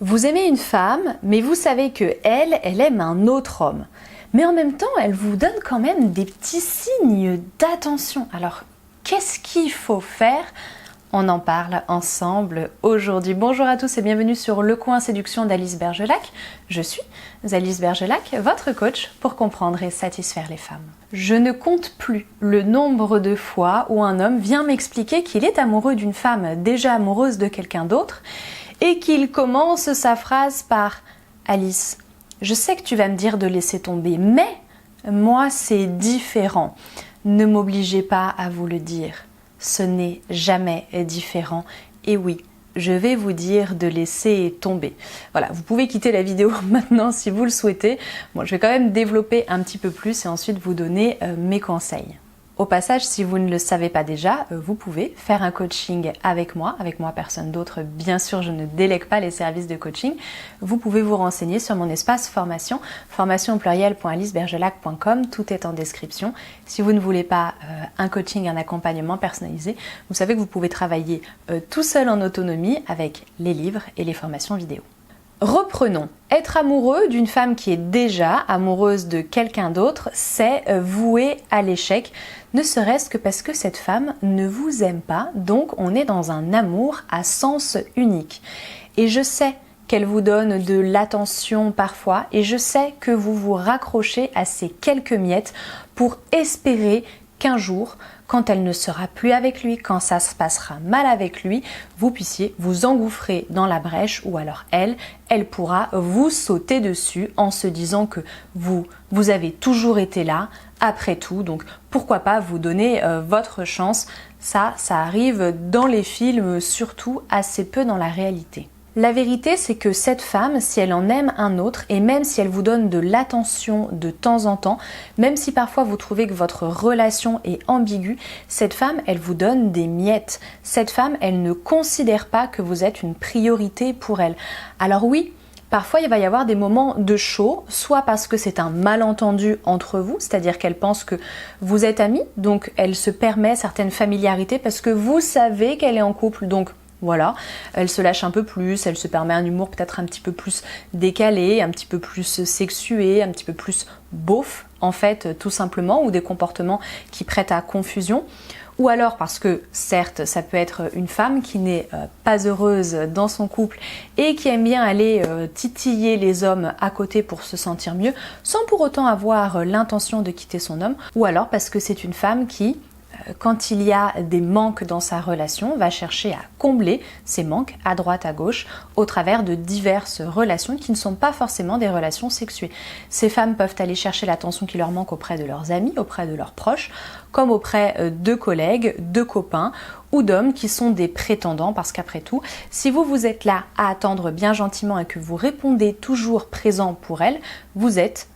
Vous aimez une femme, mais vous savez que elle aime un autre homme. Mais en même temps, elle vous donne quand même des petits signes d'attention. Alors, qu'est-ce qu'il faut faire ? On en parle ensemble aujourd'hui. Bonjour à tous et bienvenue sur Le Coin Séduction d'Alice Bergelac. Je suis Alice Bergelac, votre coach pour comprendre et satisfaire les femmes. Je ne compte plus le nombre de fois où un homme vient m'expliquer qu'il est amoureux d'une femme déjà amoureuse de quelqu'un d'autre et qu'il commence sa phrase par « Alice, je sais que tu vas me dire de laisser tomber, mais moi c'est différent. Ne m'obligez pas à vous le dire. Ce n'est jamais différent. Et oui, je vais vous dire de laisser tomber. » Voilà, vous pouvez quitter la vidéo maintenant si vous le souhaitez. Bon, je vais quand même développer un petit peu plus et ensuite vous donner mes conseils. Au passage, si vous ne le savez pas déjà, vous pouvez faire un coaching avec moi personne d'autre. Bien sûr, je ne délègue pas les services de coaching. Vous pouvez vous renseigner sur mon espace formation, formation@alicebergelac.com, tout est en description. Si vous ne voulez pas un coaching, un accompagnement personnalisé, vous savez que vous pouvez travailler tout seul en autonomie avec les livres et les formations vidéo. Reprenons. Être amoureux d'une femme qui est déjà amoureuse de quelqu'un d'autre, c'est voué à l'échec, ne serait-ce que parce que cette femme ne vous aime pas, donc on est dans un amour à sens unique. Et je sais qu'elle vous donne de l'attention parfois, et je sais que vous vous raccrochez à ces quelques miettes pour espérer qu'un jour, quand elle ne sera plus avec lui, quand ça se passera mal avec lui, vous puissiez vous engouffrer dans la brèche ou alors elle pourra vous sauter dessus en se disant que vous avez toujours été là après tout, donc pourquoi pas vous donner votre chance. Ça arrive dans les films, surtout assez peu dans la réalité. La vérité, c'est que cette femme, si elle en aime un autre, et même si elle vous donne de l'attention de temps en temps, même si parfois vous trouvez que votre relation est ambiguë, cette femme, elle vous donne des miettes. Cette femme, elle ne considère pas que vous êtes une priorité pour elle. Alors oui, parfois il va y avoir des moments de chaud, soit parce que c'est un malentendu entre vous, c'est-à-dire qu'elle pense que vous êtes amis, donc elle se permet certaines familiarités parce que vous savez qu'elle est en couple, donc voilà, elle se lâche un peu plus, elle se permet un humour peut-être un petit peu plus décalé, un petit peu plus sexué, un petit peu plus beauf en fait tout simplement, ou des comportements qui prêtent à confusion. Ou alors parce que certes ça peut être une femme qui n'est pas heureuse dans son couple et qui aime bien aller titiller les hommes à côté pour se sentir mieux sans pour autant avoir l'intention de quitter son homme. Ou alors parce que c'est une femme qui, quand il y a des manques dans sa relation, va chercher à combler ces manques à droite à gauche au travers de diverses relations qui ne sont pas forcément des relations sexuées. Ces femmes peuvent aller chercher l'attention qui leur manque auprès de leurs amis, auprès de leurs proches, comme auprès de collègues, de copains ou d'hommes qui sont des prétendants, parce qu'après tout, si vous êtes là à attendre bien gentiment et que vous répondez toujours présent pour elles, vous êtes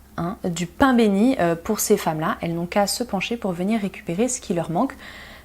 du pain béni pour ces femmes-là. Elles n'ont qu'à se pencher pour venir récupérer ce qui leur manque.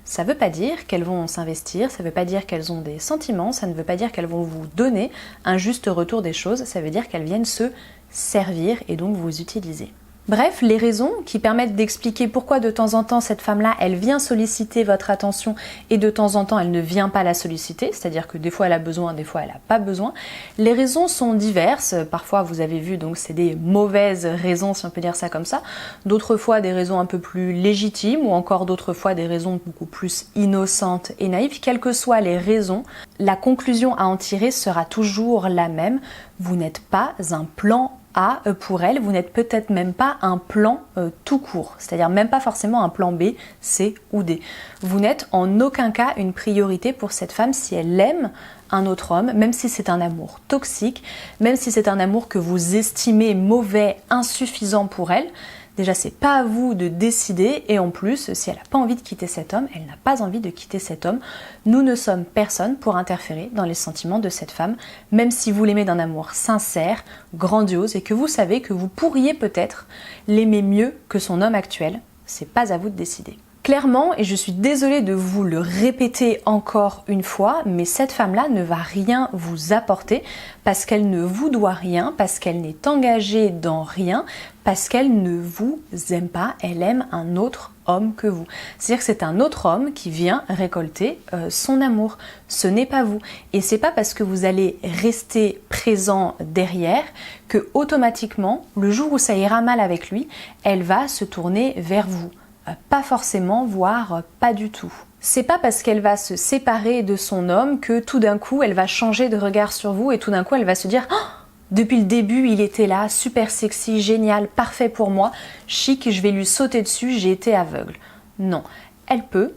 Ça ne veut pas dire qu'elles vont s'investir, ça ne veut pas dire qu'elles ont des sentiments, ça ne veut pas dire qu'elles vont vous donner un juste retour des choses, ça veut dire qu'elles viennent se servir et donc vous utiliser. Bref, les raisons qui permettent d'expliquer pourquoi de temps en temps cette femme-là, elle vient solliciter votre attention et de temps en temps elle ne vient pas la solliciter, c'est-à-dire que des fois elle a besoin, des fois elle n'a pas besoin. Les raisons sont diverses, parfois vous avez vu donc c'est des mauvaises raisons si on peut dire ça comme ça, d'autres fois des raisons un peu plus légitimes ou encore d'autres fois des raisons beaucoup plus innocentes et naïves. Quelles que soient les raisons, la conclusion à en tirer sera toujours la même, vous n'êtes pas un plan A pour elle, vous n'êtes peut-être même pas un plan tout court, c'est-à-dire même pas forcément un plan B, C ou D. Vous n'êtes en aucun cas une priorité pour cette femme si elle aime un autre homme, même si c'est un amour toxique, même si c'est un amour que vous estimez mauvais, insuffisant pour elle. Déjà, c'est pas à vous de décider et en plus, si elle n'a pas envie de quitter cet homme, elle n'a pas envie de quitter cet homme. Nous ne sommes personne pour interférer dans les sentiments de cette femme, même si vous l'aimez d'un amour sincère, grandiose et que vous savez que vous pourriez peut-être l'aimer mieux que son homme actuel. C'est pas à vous de décider. Clairement, et je suis désolée de vous le répéter encore une fois, mais cette femme-là ne va rien vous apporter parce qu'elle ne vous doit rien, parce qu'elle n'est engagée dans rien, parce qu'elle ne vous aime pas, elle aime un autre homme que vous. C'est-à-dire que c'est un autre homme qui vient récolter son amour. Ce n'est pas vous. Et c'est pas parce que vous allez rester présent derrière que automatiquement, le jour où ça ira mal avec lui, elle va se tourner vers vous. Pas forcément, voire pas du tout. C'est pas parce qu'elle va se séparer de son homme que tout d'un coup elle va changer de regard sur vous et tout d'un coup elle va se dire oh, depuis le début il était là, super sexy, génial, parfait pour moi, chic, je vais lui sauter dessus, j'ai été aveugle. Non, elle peut,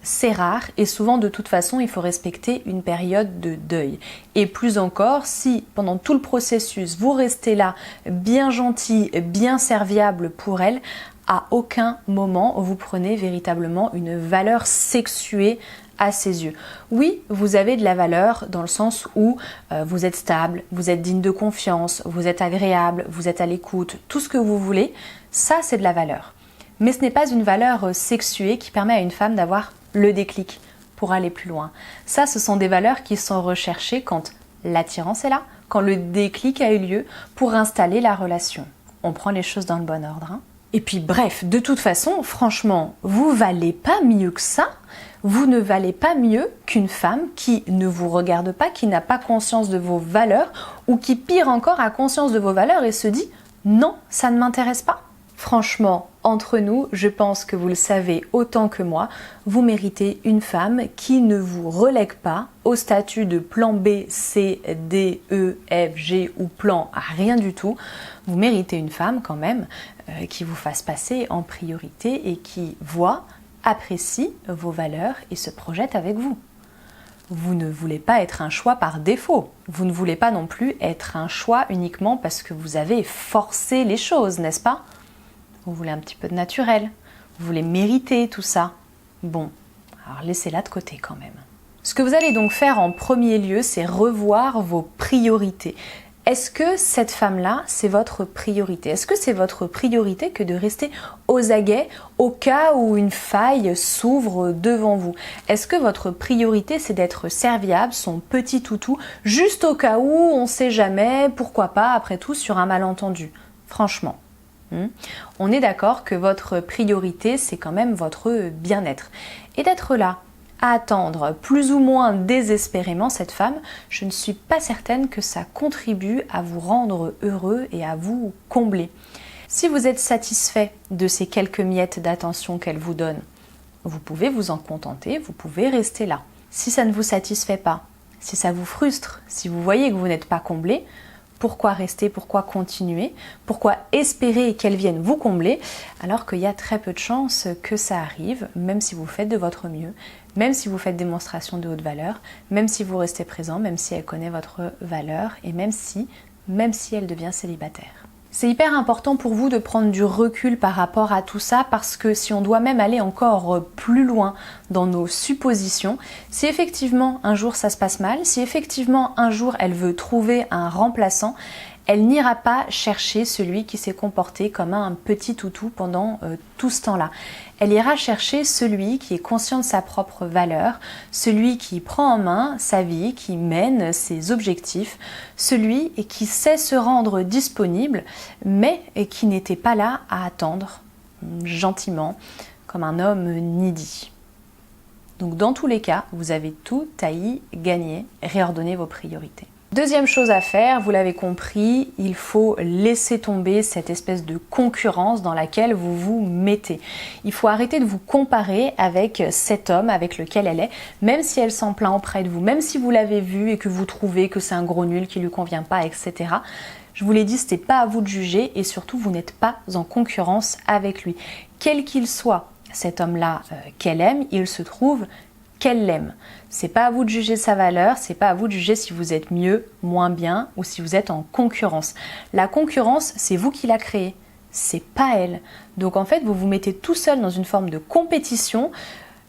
c'est rare et souvent de toute façon il faut respecter une période de deuil. Et plus encore si pendant tout le processus vous restez là bien gentil, bien serviable pour elle, à aucun moment vous prenez véritablement une valeur sexuée à ses yeux. Oui, vous avez de la valeur dans le sens où vous êtes stable, vous êtes digne de confiance, vous êtes agréable, vous êtes à l'écoute, tout ce que vous voulez, ça c'est de la valeur. Mais ce n'est pas une valeur sexuée qui permet à une femme d'avoir le déclic pour aller plus loin. Ça, ce sont des valeurs qui sont recherchées quand l'attirance est là, quand le déclic a eu lieu pour installer la relation. On prend les choses dans le bon ordre, hein. Et puis bref, de toute façon, franchement, vous valez pas mieux que ça. Vous ne valez pas mieux qu'une femme qui ne vous regarde pas, qui n'a pas conscience de vos valeurs ou qui, pire encore, a conscience de vos valeurs et se dit « non, ça ne m'intéresse pas ». Franchement, entre nous, je pense que vous le savez autant que moi, vous méritez une femme qui ne vous relègue pas au statut de plan B, C, D, E, F, G ou plan à rien du tout. Vous méritez une femme quand même qui vous fasse passer en priorité et qui voit, apprécie vos valeurs et se projette avec vous. Vous ne voulez pas être un choix par défaut. Vous ne voulez pas non plus être un choix uniquement parce que vous avez forcé les choses, n'est-ce pas ? Vous voulez un petit peu de naturel. Vous voulez mériter tout ça. Bon, alors laissez-la de côté quand même. Ce que vous allez donc faire en premier lieu, c'est revoir vos priorités. Est-ce que cette femme-là, c'est votre priorité? Est-ce que c'est votre priorité que de rester aux aguets au cas où une faille s'ouvre devant vous? Est-ce que votre priorité, c'est d'être serviable, son petit toutou, juste au cas où, on ne sait jamais, pourquoi pas, après tout, sur un malentendu? Franchement. On est d'accord que votre priorité, c'est quand même votre bien-être. Et d'être là, à attendre plus ou moins désespérément cette femme, je ne suis pas certaine que ça contribue à vous rendre heureux et à vous combler. Si vous êtes satisfait de ces quelques miettes d'attention qu'elle vous donne, vous pouvez vous en contenter, vous pouvez rester là. Si ça ne vous satisfait pas, si ça vous frustre, si vous voyez que vous n'êtes pas comblé, pourquoi rester, pourquoi continuer, pourquoi espérer qu'elle vienne vous combler alors qu'il y a très peu de chances que ça arrive, même si vous faites de votre mieux, même si vous faites démonstration de haute valeur, même si vous restez présent, même si elle connaît votre valeur et même si elle devient célibataire. C'est hyper important pour vous de prendre du recul par rapport à tout ça parce que si on doit même aller encore plus loin dans nos suppositions, si effectivement un jour ça se passe mal, si effectivement un jour elle veut trouver un remplaçant, elle n'ira pas chercher celui qui s'est comporté comme un petit toutou pendant tout ce temps-là. Elle ira chercher celui qui est conscient de sa propre valeur, celui qui prend en main sa vie, qui mène ses objectifs, celui qui sait se rendre disponible, mais qui n'était pas là à attendre gentiment, comme un homme needy. Donc dans tous les cas, vous avez tout à y gagner, réordonner vos priorités. Deuxième chose à faire, vous l'avez compris, il faut laisser tomber cette espèce de concurrence dans laquelle vous vous mettez. Il faut arrêter de vous comparer avec cet homme avec lequel elle est, même si elle s'en plaint auprès de vous, même si vous l'avez vu et que vous trouvez que c'est un gros nul qui lui convient pas, etc. Je vous l'ai dit, ce n'est pas à vous de juger et surtout vous n'êtes pas en concurrence avec lui. Quel qu'il soit, cet homme-là qu'elle aime, il se trouve qu'elle l'aime. C'est pas à vous de juger sa valeur, c'est pas à vous de juger si vous êtes mieux, moins bien ou si vous êtes en concurrence. La concurrence, c'est vous qui la créez, c'est pas elle. Donc en fait, vous vous mettez tout seul dans une forme de compétition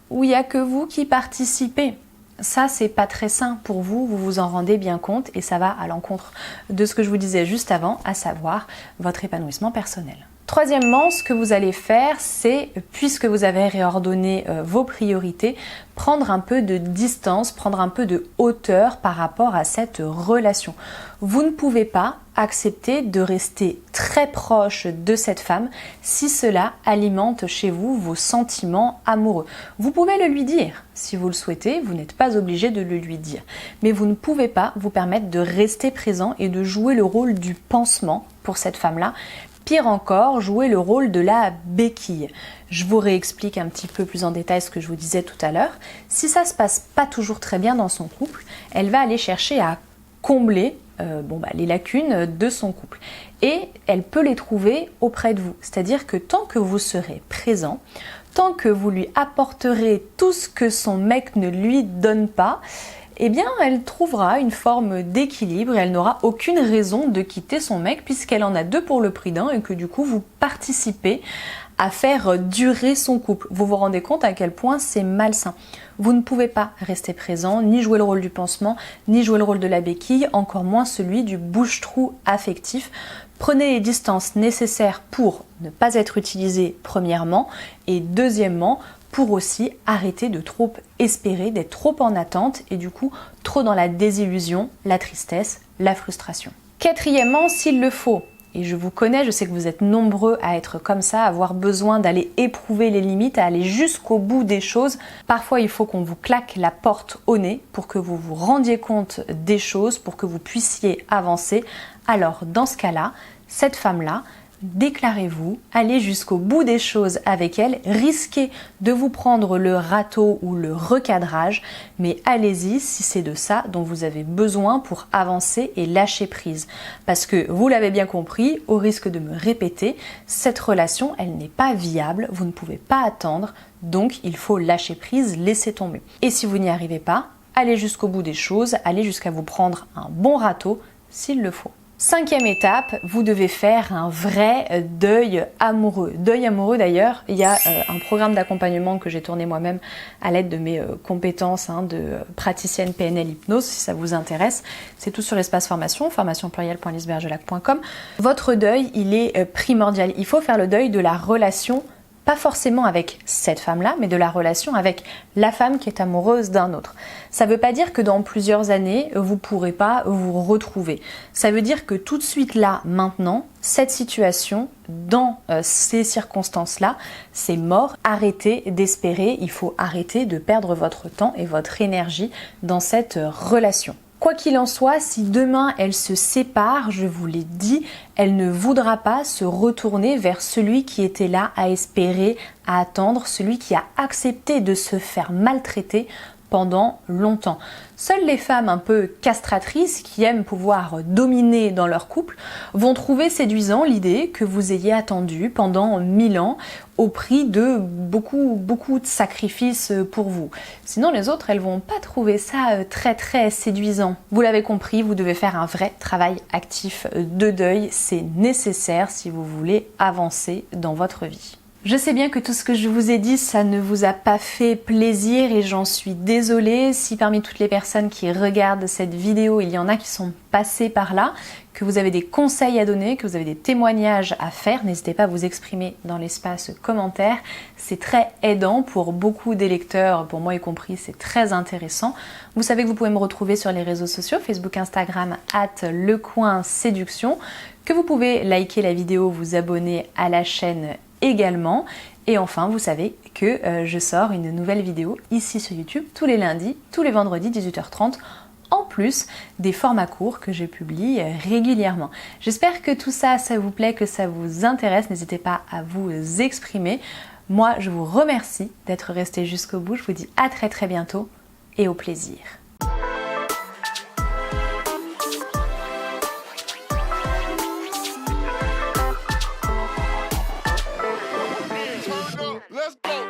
où il n'y a que vous qui participez. Ça, c'est pas très sain pour vous, vous vous en rendez bien compte et ça va à l'encontre de ce que je vous disais juste avant, à savoir votre épanouissement personnel. Troisièmement, ce que vous allez faire, c'est, puisque vous avez réordonné vos priorités, prendre un peu de distance, prendre un peu de hauteur par rapport à cette relation. Vous ne pouvez pas accepter de rester très proche de cette femme si cela alimente chez vous vos sentiments amoureux. Vous pouvez le lui dire si vous le souhaitez, vous n'êtes pas obligé de le lui dire. Mais vous ne pouvez pas vous permettre de rester présent et de jouer le rôle du pansement pour cette femme-là. Pire encore, jouer le rôle de la béquille. Je vous réexplique un petit peu plus en détail ce que je vous disais tout à l'heure. Si ça se passe pas toujours très bien dans son couple, elle va aller chercher à combler les lacunes de son couple. Et elle peut les trouver auprès de vous. C'est-à-dire que tant que vous serez présent, tant que vous lui apporterez tout ce que son mec ne lui donne pas, eh bien, elle trouvera une forme d'équilibre et elle n'aura aucune raison de quitter son mec puisqu'elle en a deux pour le prix d'un et que du coup, vous participez à faire durer son couple. Vous vous rendez compte à quel point c'est malsain. Vous ne pouvez pas rester présent, ni jouer le rôle du pansement, ni jouer le rôle de la béquille, encore moins celui du bouche-trou affectif. Prenez les distances nécessaires pour ne pas être utilisé premièrement et deuxièmement, pour aussi arrêter de trop espérer, d'être trop en attente et du coup trop dans la désillusion, la tristesse, la frustration. Quatrièmement, s'il le faut, et je vous connais, je sais que vous êtes nombreux à être comme ça, à avoir besoin d'aller éprouver les limites, à aller jusqu'au bout des choses. Parfois, il faut qu'on vous claque la porte au nez pour que vous vous rendiez compte des choses, pour que vous puissiez avancer. Alors, dans ce cas-là, cette femme-là, déclarez-vous, allez jusqu'au bout des choses avec elle, risquez de vous prendre le râteau ou le recadrage, mais allez-y si c'est de ça dont vous avez besoin pour avancer et lâcher prise. Parce que vous l'avez bien compris, au risque de me répéter, cette relation, elle n'est pas viable, vous ne pouvez pas attendre, donc il faut lâcher prise, laisser tomber. Et si vous n'y arrivez pas, allez jusqu'au bout des choses, allez jusqu'à vous prendre un bon râteau s'il le faut. Cinquième étape, vous devez faire un vrai deuil amoureux. Deuil amoureux d'ailleurs, il y a un programme d'accompagnement que j'ai tourné moi-même à l'aide de mes compétences de praticienne PNL hypnose, si ça vous intéresse. C'est tout sur l'espace formation, formation.lisbergelac.com. Votre deuil, il est primordial. Il faut faire le deuil de la relation, pas forcément avec cette femme-là, mais de la relation avec la femme qui est amoureuse d'un autre. Ça ne veut pas dire que dans plusieurs années, vous ne pourrez pas vous retrouver. Ça veut dire que tout de suite là, maintenant, cette situation, dans ces circonstances-là, c'est mort. Arrêtez d'espérer, il faut arrêter de perdre votre temps et votre énergie dans cette relation. Quoi qu'il en soit, si demain elle se sépare, je vous l'ai dit, elle ne voudra pas se retourner vers celui qui était là à espérer, à attendre, celui qui a accepté de se faire maltraiter pendant longtemps. Seules les femmes un peu castratrices qui aiment pouvoir dominer dans leur couple vont trouver séduisant l'idée que vous ayez attendu pendant 1000 ans au prix de beaucoup de sacrifices pour vous. Sinon les autres, elles vont pas trouver ça très séduisant. Vous l'avez compris, vous devez faire un vrai travail actif de deuil. C'est nécessaire si vous voulez avancer dans votre vie. Je sais bien que tout ce que je vous ai dit, ça ne vous a pas fait plaisir et j'en suis désolée. Si parmi toutes les personnes qui regardent cette vidéo, il y en a qui sont passées par là, que vous avez des conseils à donner, que vous avez des témoignages à faire, n'hésitez pas à vous exprimer dans l'espace commentaire. C'est très aidant pour beaucoup des lecteurs, pour moi y compris, c'est très intéressant. Vous savez que vous pouvez me retrouver sur les réseaux sociaux, Facebook, Instagram, @lecoinséduction, que vous pouvez liker la vidéo, vous abonner à la chaîne également. Et enfin, vous savez que je sors une nouvelle vidéo ici sur YouTube tous les lundis, tous les vendredis 18h30, en plus des formats courts que je publie régulièrement. J'espère que tout ça, ça vous plaît, que ça vous intéresse. N'hésitez pas à vous exprimer. Moi, je vous remercie d'être resté jusqu'au bout. Je vous dis à très bientôt et au plaisir. Let's go.